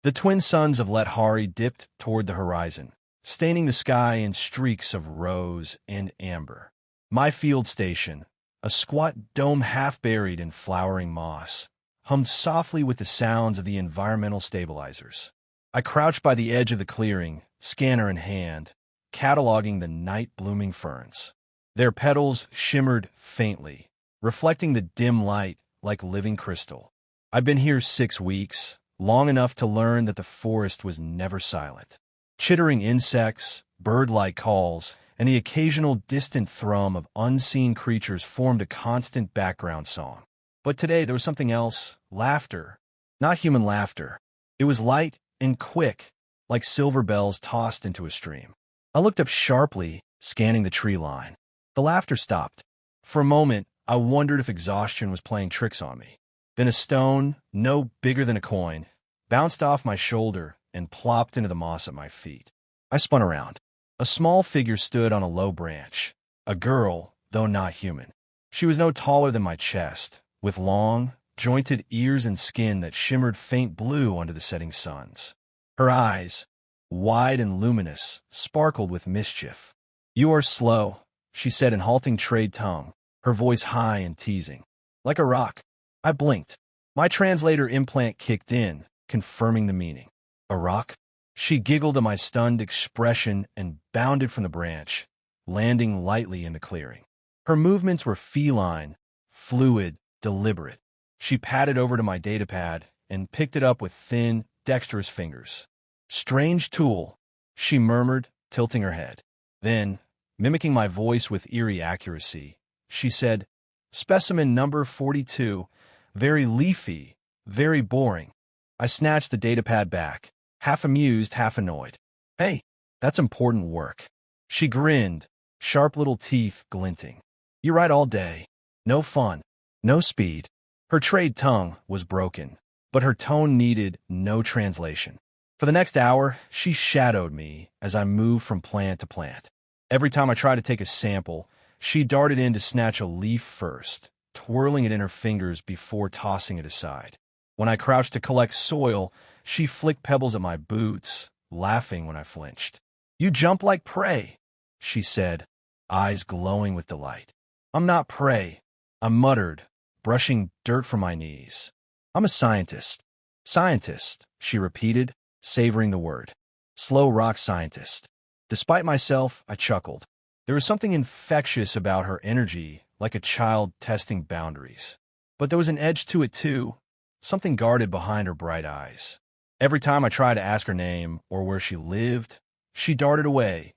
The twin suns of Lethari dipped toward the horizon, staining the sky in streaks of rose and amber. My field station, a squat dome half buried in flowering moss, hummed softly with the sounds of the environmental stabilizers. I crouched by the edge of the clearing, scanner in hand, cataloging the night-blooming ferns. Their petals shimmered faintly, reflecting the dim light like living crystal. I'd been here 6 weeks, long enough to learn that the forest was never silent. Chittering insects, bird-like calls, and the occasional distant thrum of unseen creatures formed a constant background song. But today there was something else, laughter. Not human laughter. It was light and quick, like silver bells tossed into a stream. I looked up sharply, scanning the tree line. The laughter stopped. For a moment, I wondered if exhaustion was playing tricks on me. Then a stone, no bigger than a coin, bounced off my shoulder and plopped into the moss at my feet. I spun around. A small figure stood on a low branch. A girl, though not human. She was no taller than my chest, with long, jointed ears and skin that shimmered faint blue under the setting suns. Her eyes, wide and luminous, sparkled with mischief. "You are slow," she said in halting trade tongue, her voice high and teasing. "Like a rock." I blinked. My translator implant kicked in, confirming the meaning. "A rock?" She giggled at my stunned expression and bounded from the branch, landing lightly in the clearing. Her movements were feline, fluid, deliberate. She padded over to my datapad and picked it up with thin, dexterous fingers. "Strange tool," she murmured, tilting her head. Then, mimicking my voice with eerie accuracy, she said, "Specimen number 42, very leafy, very boring." I snatched the datapad back, half amused, half annoyed. "Hey, that's important work." She grinned, sharp little teeth glinting. "You write all day. No fun, no speed." Her trade tongue was broken, but her tone needed no translation. For the next hour, she shadowed me as I moved from plant to plant. Every time I tried to take a sample, she darted in to snatch a leaf first, twirling it in her fingers before tossing it aside. When I crouched to collect soil, she flicked pebbles at my boots, laughing when I flinched. "You jump like prey," she said, eyes glowing with delight. "I'm not prey," I muttered, brushing dirt from my knees. "I'm a scientist." "Scientist," she repeated, savoring the word. "Slow rock scientist." Despite myself, I chuckled. There was something infectious about her energy, like a child testing boundaries. But there was an edge to it too, something guarded behind her bright eyes. Every time I tried to ask her name or where she lived, she darted away,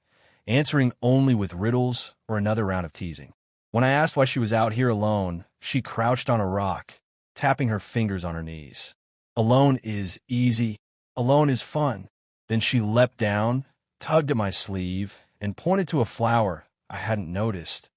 answering only with riddles or another round of teasing. When I asked why she was out here alone, she crouched on a rock, tapping her fingers on her knees. "Alone is easy. Alone is fun." Then she leapt down, tugged at my sleeve, and pointed to a flower I hadn't noticed,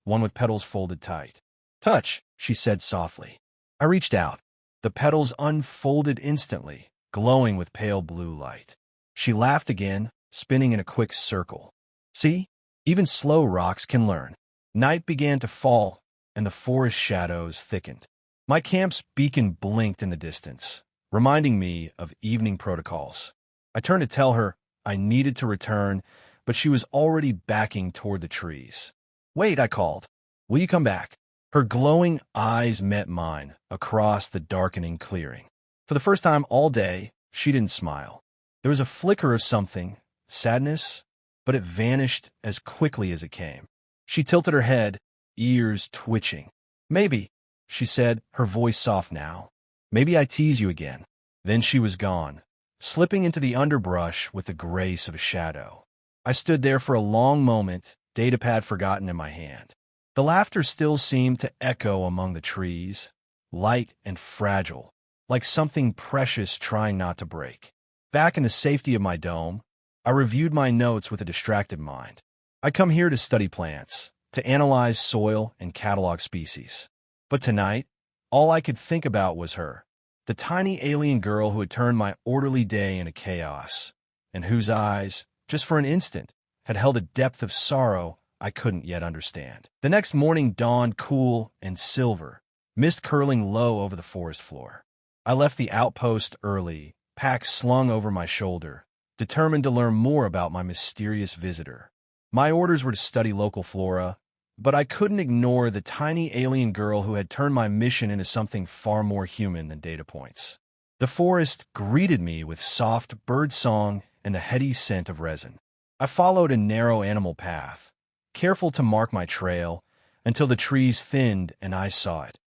one with petals folded tight. "Touch," she said softly. I reached out. The petals unfolded instantly, glowing with pale blue light. She laughed again, spinning in a quick circle. "See? Even slow rocks can learn." Night began to fall, and the forest shadows thickened. My camp's beacon blinked in the distance, reminding me of evening protocols. I turned to tell her I needed to return, but she was already backing toward the trees. "Wait," I called. "Will you come back?" Her glowing eyes met mine across the darkening clearing. For the first time all day, she didn't smile. There was a flicker of something, sadness, but it vanished as quickly as it came. She tilted her head, ears twitching. "Maybe," she said, her voice soft now. "Maybe I tease you again." Then she was gone, slipping into the underbrush with the grace of a shadow. I stood there for a long moment, datapad forgotten in my hand. The laughter still seemed to echo among the trees, light and fragile, like something precious trying not to break. Back in the safety of my dome, I reviewed my notes with a distracted mind. I come here to study plants, to analyze soil and catalog species. But tonight, all I could think about was her, the tiny alien girl who had turned my orderly day into chaos, and whose eyes, just for an instant, had held a depth of sorrow I couldn't yet understand. The next morning dawned cool and silver, mist curling low over the forest floor. I left the outpost early, pack slung over my shoulder, determined to learn more about my mysterious visitor. My orders were to study local flora, but I couldn't ignore the tiny alien girl who had turned my mission into something far more human than data points. The forest greeted me with soft bird song and a heady scent of resin. I followed a narrow animal path, careful to mark my trail, until the trees thinned and I saw it.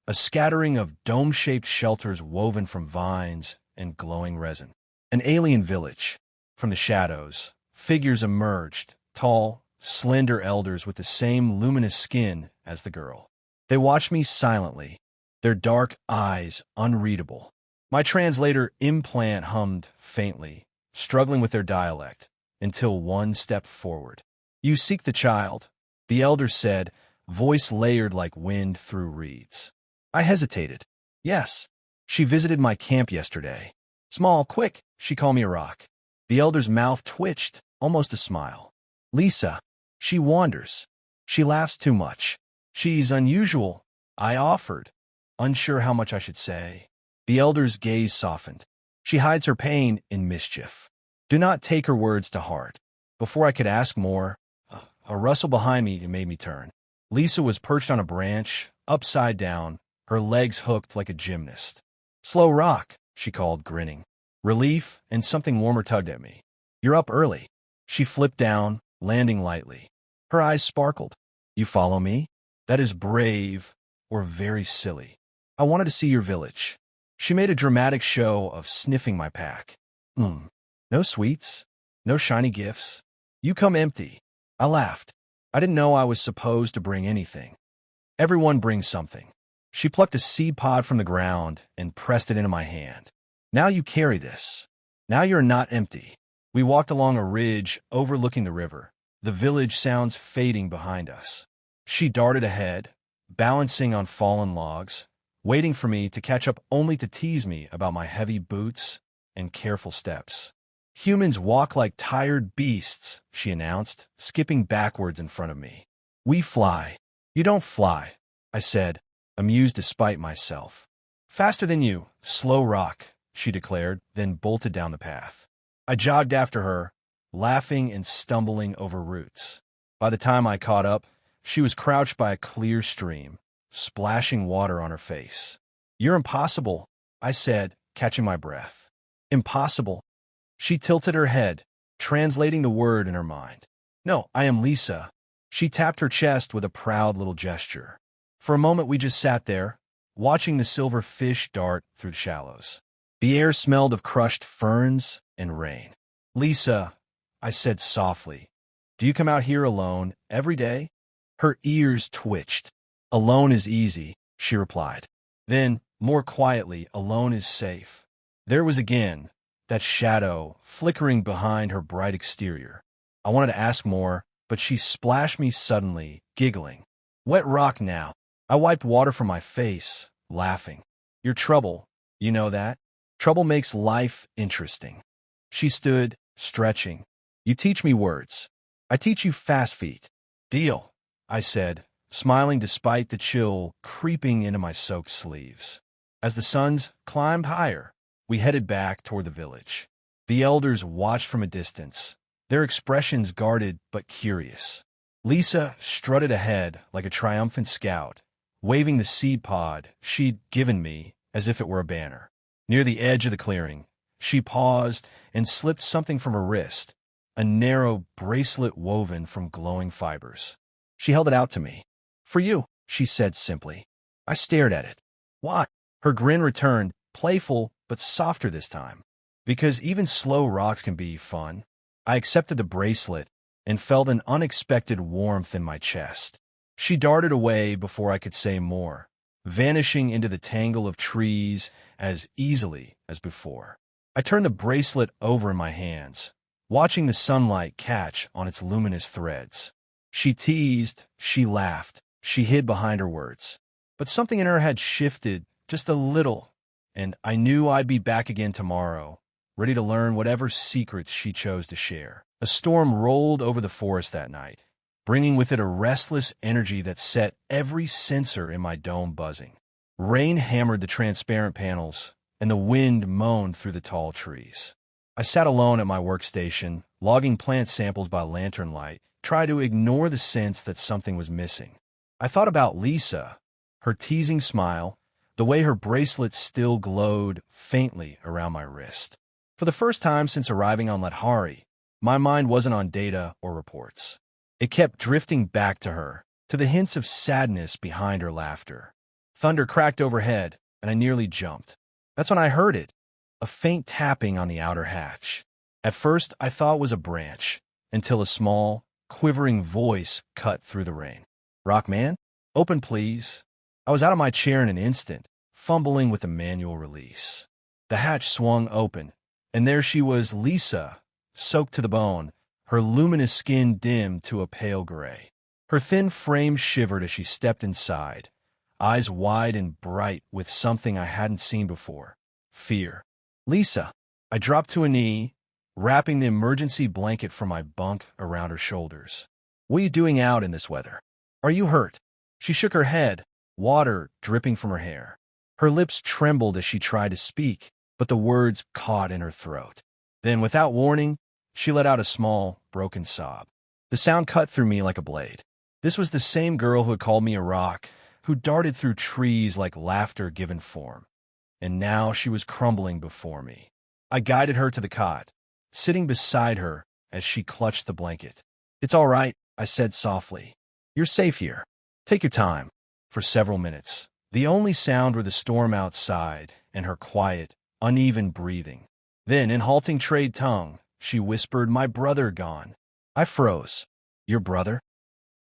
A scattering of dome-shaped shelters woven from vines and glowing resin. An alien village. From the shadows, figures emerged, tall, slender elders with the same luminous skin as the girl. They watched me silently, their dark eyes unreadable. My translator implant hummed faintly, struggling with their dialect, until one stepped forward. "You seek the child," the elder said, voice layered like wind through reeds. I hesitated. "Yes. She visited my camp yesterday. Small, quick, she called me a rock." The elder's mouth twitched, almost a smile. "Lysa. She wanders. She laughs too much. She's unusual," I offered, unsure how much I should say. The elder's gaze softened. "She hides her pain in mischief. Do not take her words to heart." Before I could ask more, a rustle behind me made me turn. Lysa was perched on a branch, upside down, her legs hooked like a gymnast. "Slow rock," she called, grinning. Relief and something warmer tugged at me. "You're up early." She flipped down, landing lightly. Her eyes sparkled. "You follow me? That is brave, or very silly. I wanted to see your village." She made a dramatic show of sniffing my pack. No sweets, no shiny gifts. You come empty." I laughed. I didn't know I was supposed to bring anything. "Everyone brings something." She plucked a seed pod from the ground and pressed it into my hand. "Now you carry this. Now you're not empty." We walked along a ridge overlooking the river, the village sounds fading behind us. She darted ahead, balancing on fallen logs, waiting for me to catch up only to tease me about my heavy boots and careful steps. "Humans walk like tired beasts," she announced, skipping backwards in front of me. "We fly." "You don't fly," I said, amused despite myself. "Faster than you, slow rock," she declared, then bolted down the path. I jogged after her, laughing and stumbling over roots. By the time I caught up, she was crouched by a clear stream, splashing water on her face. "You're impossible," I said, catching my breath. "Impossible." She tilted her head, translating the word in her mind. "No, I am Lysa." She tapped her chest with a proud little gesture. For a moment we just sat there, watching the silver fish dart through the shallows. The air smelled of crushed ferns and rain. "Lysa," I said softly, "do you come out here alone every day?" Her ears twitched. "Alone is easy," she replied. Then, more quietly, "Alone is safe." There was again that shadow flickering behind her bright exterior. I wanted to ask more, but she splashed me suddenly, giggling. "Wet rock now." I wiped water from my face, laughing. "Your trouble, you know that? Trouble makes life interesting." She stood, stretching. "You teach me words. I teach you fast feet." "Deal," I said, smiling despite the chill creeping into my soaked sleeves. As the suns climbed higher, we headed back toward the village. The elders watched from a distance, their expressions guarded but curious. Lysa strutted ahead like a triumphant scout, waving the seed pod she'd given me as if it were a banner. Near the edge of the clearing, she paused and slipped something from her wrist, a narrow bracelet woven from glowing fibers. She held it out to me. "For you," she said simply. I stared at it. "Why?" Her grin returned, playful but softer this time. "Because even slow rocks can be fun." I accepted the bracelet and felt an unexpected warmth in my chest. She darted away before I could say more, vanishing into the tangle of trees as easily as before. I turned the bracelet over in my hands, watching the sunlight catch on its luminous threads. She teased, she laughed, she hid behind her words. But something in her had shifted just a little, and I knew I'd be back again tomorrow, ready to learn whatever secrets she chose to share. A storm rolled over the forest that night, bringing with it a restless energy that set every sensor in my dome buzzing. Rain hammered the transparent panels, and the wind moaned through the tall trees. I sat alone at my workstation, logging plant samples by lantern light, trying to ignore the sense that something was missing. I thought about Lysa, her teasing smile, the way her bracelet still glowed faintly around my wrist. For the first time since arriving on Lethari, my mind wasn't on data or reports. It kept drifting back to her, to the hints of sadness behind her laughter. Thunder cracked overhead, and I nearly jumped. That's when I heard it, a faint tapping on the outer hatch. At first, I thought it was a branch, until a small, quivering voice cut through the rain. "Rockman? Open, please." I was out of my chair in an instant, fumbling with the manual release. The hatch swung open, and there she was, Lysa, soaked to the bone, her luminous skin dimmed to a pale gray. Her thin frame shivered as she stepped inside, eyes wide and bright with something I hadn't seen before: fear. "Lysa." I dropped to a knee, wrapping the emergency blanket from my bunk around her shoulders. "What are you doing out in this weather? Are you hurt?" She shook her head, water dripping from her hair. Her lips trembled as she tried to speak, but the words caught in her throat. Then, without warning, she let out a small, broken sob. The sound cut through me like a blade. This was the same girl who had called me a rock, who darted through trees like laughter given form. And now she was crumbling before me. I guided her to the cot, sitting beside her as she clutched the blanket. "It's all right," I said softly. "You're safe here. Take your time." For several minutes, the only sound were the storm outside and her quiet, uneven breathing. Then, in halting trade tongue, she whispered, "My brother gone." I froze. "Your brother?"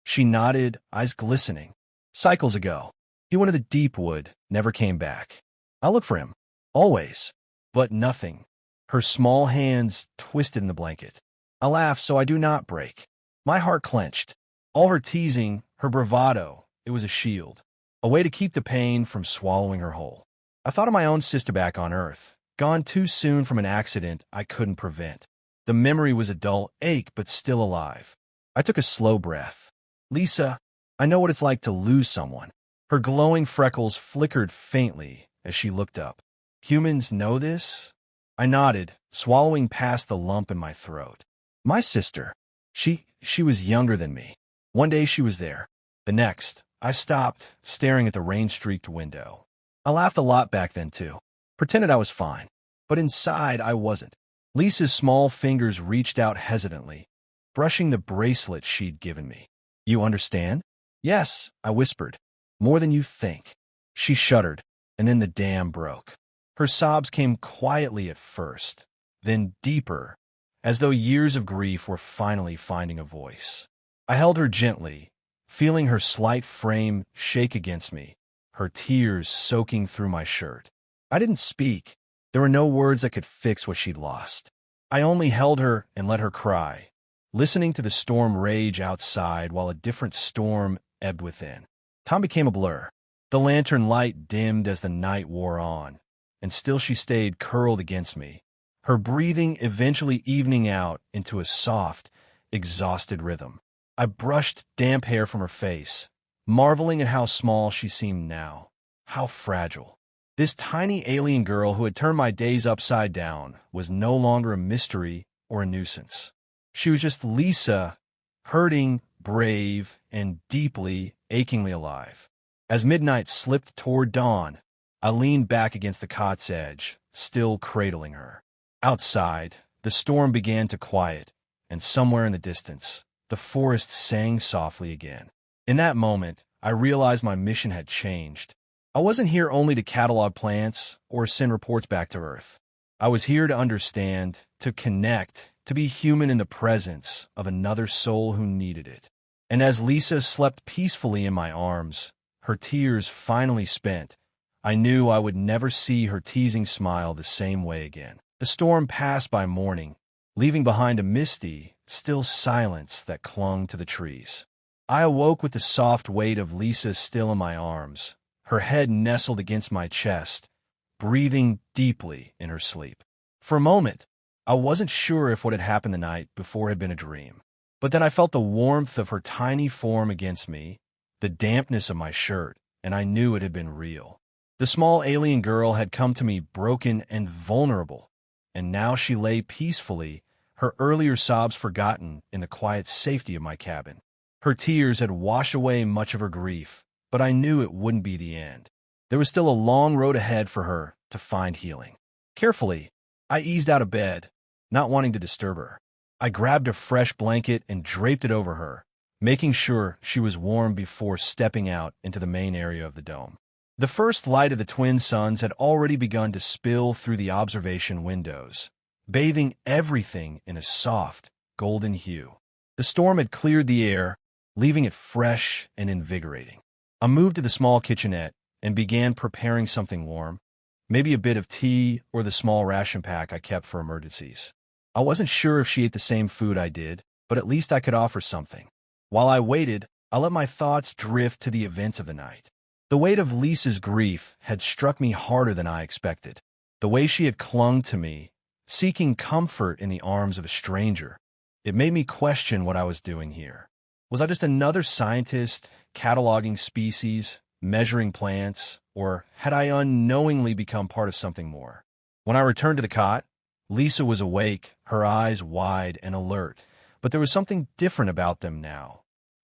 She nodded, eyes glistening. "Cycles ago. He went to the deep wood, never came back. I look for him. Always. But nothing." Her small hands twisted in the blanket. I laughed so I do not break. My heart clenched. All her teasing, her bravado, it was a shield. A way to keep the pain from swallowing her whole. I thought of my own sister back on Earth, gone too soon from an accident I couldn't prevent. The memory was a dull ache, but still alive. I took a slow breath. "Lysa, I know what it's like to lose someone." Her glowing freckles flickered faintly as she looked up. "Humans know this?" I nodded, swallowing past the lump in my throat. "My sister. She was younger than me. One day she was there. The next, I stopped, staring at the rain-streaked window. I laughed a lot back then, too. Pretended I was fine. But inside, I wasn't. Lysa's small fingers reached out hesitantly, brushing the bracelet she'd given me. "You understand?" "Yes," I whispered. "More than you think." She shuddered, and then the dam broke. Her sobs came quietly at first, then deeper, as though years of grief were finally finding a voice. I held her gently, feeling her slight frame shake against me, her tears soaking through my shirt. I didn't speak. There were no words that could fix what she'd lost. I only held her and let her cry, listening to the storm rage outside while a different storm ebbed within. Time became a blur. The lantern light dimmed as the night wore on, and still she stayed curled against me, her breathing eventually evening out into a soft, exhausted rhythm. I brushed damp hair from her face, marveling at how small she seemed now, how fragile. This tiny alien girl who had turned my days upside down was no longer a mystery or a nuisance. She was just Lysa, hurting, brave, and deeply, achingly alive. As midnight slipped toward dawn, I leaned back against the cot's edge, still cradling her. Outside, the storm began to quiet, and somewhere in the distance, the forest sang softly again. In that moment, I realized my mission had changed. I wasn't here only to catalog plants or send reports back to Earth. I was here to understand, to connect, to be human in the presence of another soul who needed it. And as Lysa slept peacefully in my arms, her tears finally spent, I knew I would never see her teasing smile the same way again. The storm passed by morning, leaving behind a misty, still silence that clung to the trees. I awoke with the soft weight of Lysa still in my arms, her head nestled against my chest, breathing deeply in her sleep. For a moment, I wasn't sure if what had happened the night before had been a dream. But then I felt the warmth of her tiny form against me, the dampness of my shirt, and I knew it had been real. The small alien girl had come to me broken and vulnerable, and now she lay peacefully, her earlier sobs forgotten in the quiet safety of my cabin. Her tears had washed away much of her grief, but I knew it wouldn't be the end. There was still a long road ahead for her to find healing. Carefully, I eased out of bed, not wanting to disturb her. I grabbed a fresh blanket and draped it over her, making sure she was warm before stepping out into the main area of the dome. The first light of the twin suns had already begun to spill through the observation windows, bathing everything in a soft, golden hue. The storm had cleared the air, leaving it fresh and invigorating. I moved to the small kitchenette and began preparing something warm, maybe a bit of tea or the small ration pack I kept for emergencies. I wasn't sure if she ate the same food I did, but at least I could offer something. While I waited, I let my thoughts drift to the events of the night. The weight of Lysa's grief had struck me harder than I expected. The way she had clung to me, seeking comfort in the arms of a stranger, it made me question what I was doing here. Was I just another scientist, cataloging species, measuring plants, or had I unknowingly become part of something more? When I returned to the cot, Lysa was awake, her eyes wide and alert, but there was something different about them now,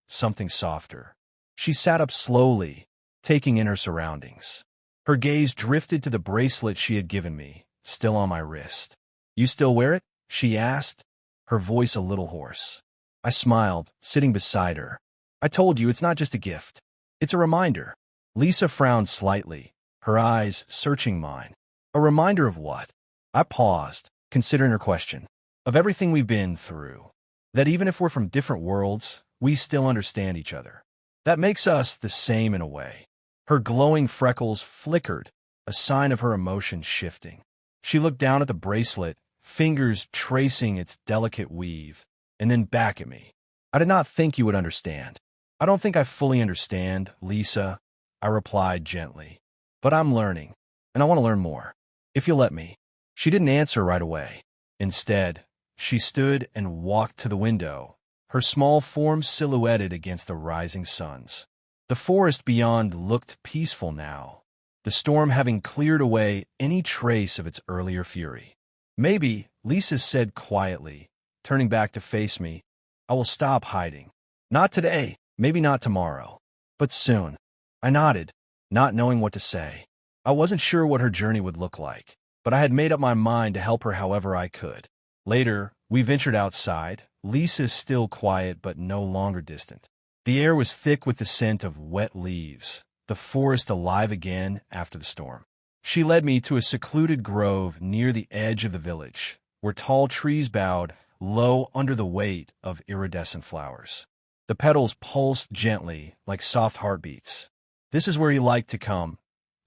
something softer. She sat up slowly, taking in her surroundings. Her gaze drifted to the bracelet she had given me, still on my wrist. "You still wear it?" she asked, her voice a little hoarse. I smiled, sitting beside her. "I told you it's not just a gift. It's a reminder." Lysa frowned slightly, her eyes searching mine. "A reminder of what?" I paused, considering her question. "Of everything we've been through. That even if we're from different worlds, we still understand each other. That makes us the same in a way." Her glowing freckles flickered, a sign of her emotion shifting. She looked down at the bracelet, fingers tracing its delicate weave, and then back at me. "I did not think you would understand." "I don't think I fully understand, Lysa," I replied gently. "But I'm learning, and I want to learn more, if you'll let me." She didn't answer right away. Instead, she stood and walked to the window, her small form silhouetted against the rising suns. The forest beyond looked peaceful now, the storm having cleared away any trace of its earlier fury. "Maybe," Lysa said quietly, turning back to face me, "I will stop hiding. Not today, maybe not tomorrow, but soon." I nodded, not knowing what to say. I wasn't sure what her journey would look like, but I had made up my mind to help her however I could. Later, we ventured outside, Lysa still quiet but no longer distant. The air was thick with the scent of wet leaves, the forest alive again after the storm. She led me to a secluded grove near the edge of the village, where tall trees bowed low under the weight of iridescent flowers. The petals pulsed gently like soft heartbeats. "This is where you like to come,"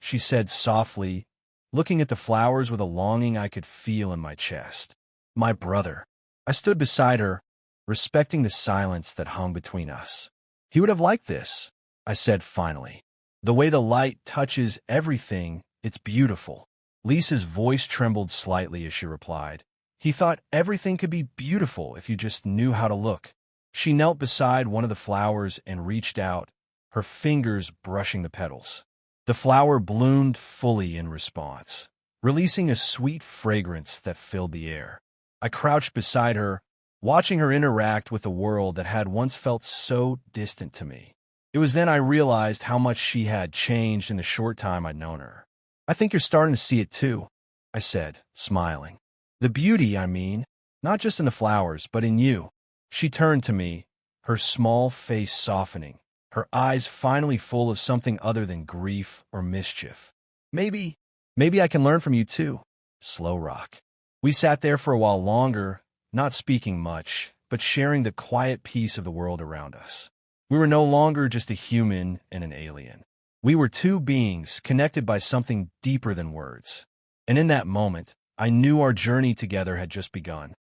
she said softly, looking at the flowers with a longing I could feel in my chest. "My brother." I stood beside her, respecting the silence that hung between us. "He would have liked this," I said finally. "The way the light touches everything, it's beautiful." Lysa's voice trembled slightly as she replied, "He thought everything could be beautiful if you just knew how to look." She knelt beside one of the flowers and reached out, her fingers brushing the petals. The flower bloomed fully in response, releasing a sweet fragrance that filled the air. I crouched beside her, watching her interact with a world that had once felt so distant to me. It was then I realized how much she had changed in the short time I'd known her. "I think you're starting to see it too," I said, smiling. "The beauty, I mean, not just in the flowers, but in you." She turned to me, her small face softening, her eyes finally full of something other than grief or mischief. Maybe I can learn from you too." Slow rock. We sat there for a while longer, not speaking much, but sharing the quiet peace of the world around us. We were no longer just a human and an alien. We were two beings connected by something deeper than words. And in that moment, I knew our journey together had just begun.